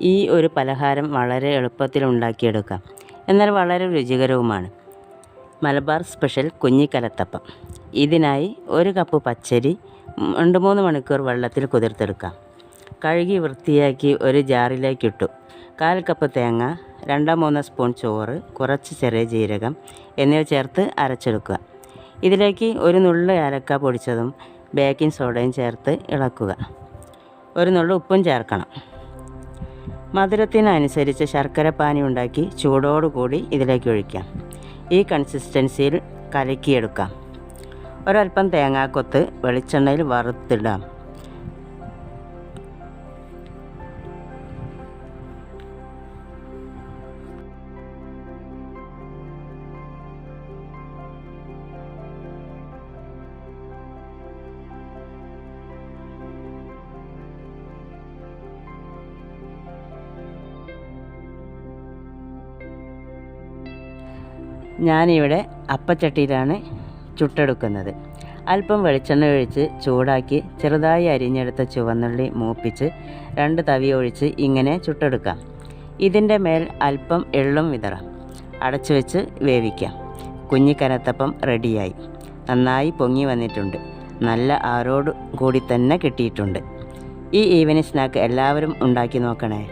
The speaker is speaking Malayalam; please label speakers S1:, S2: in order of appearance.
S1: ഈ ഒരു പലഹാരം വളരെ എളുപ്പത്തിൽ ഉണ്ടാക്കിയെടുക്കാം, എന്നാൽ വളരെ രുചികരവുമാണ്. മലബാർ സ്പെഷ്യൽ കുഞ്ഞിക്കലത്തപ്പം. ഇതിനായി 1 കപ്പ് പച്ചരി 2-3 മണിക്കൂർ വെള്ളത്തിൽ കുതിർത്തെടുക്കാം. കഴുകി വൃത്തിയാക്കി ഒരു ജാറിലേക്കിട്ടു 1/4 കപ്പ് തേങ്ങ, 2-3 സ്പൂൺ ചോറ്, കുറച്ച് ചെറിയ ജീരകം എന്നിവ ചേർത്ത് അരച്ചെടുക്കുക. ഇതിലേക്ക് ഒരു നുള്ളു ഏലക്ക പൊടിച്ചതും ബേക്കിംഗ് സോഡയും ചേർത്ത് ഇളക്കുക. ഒരു നുള്ളു ഉപ്പും ചേർക്കണം. മധുരത്തിനനുസരിച്ച് ശർക്കര പാനി ഉണ്ടാക്കി ചൂടോടുകൂടി ഇതിലേക്ക് ഒഴിക്കാം. ഈ കൺസിസ്റ്റൻസിയിൽ കലക്കിയെടുക്കാം. ഒരൽപ്പം തേങ്ങാക്കൊത്ത് വെളിച്ചെണ്ണയിൽ വറുത്തിടാം. ഞാനിവിടെ അപ്പച്ചട്ടിയിലാണ് ചുട്ടെടുക്കുന്നത്. അല്പം വെളിച്ചെണ്ണ ഒഴിച്ച് ചൂടാക്കി ചെറുതായി അരിഞ്ഞെടുത്ത ചുവന്നുള്ളി മൂപ്പിച്ച് 2 തവി ഒഴിച്ച് ഇങ്ങനെ ചുട്ടെടുക്കാം. ഇതിൻ്റെ മേൽ അല്പം എള്ളും വിതറാം. അടച്ചു വെച്ച് വേവിക്കാം. കുഞ്ഞിക്കലത്തപ്പം റെഡിയായി. നന്നായി പൊങ്ങി വന്നിട്ടുണ്ട്. നല്ല ആരോട് കൂടി തന്നെ കിട്ടിയിട്ടുണ്ട്. ഈ ഈവനിങ് സ്നാക്ക് എല്ലാവരും ഉണ്ടാക്കി നോക്കണേ.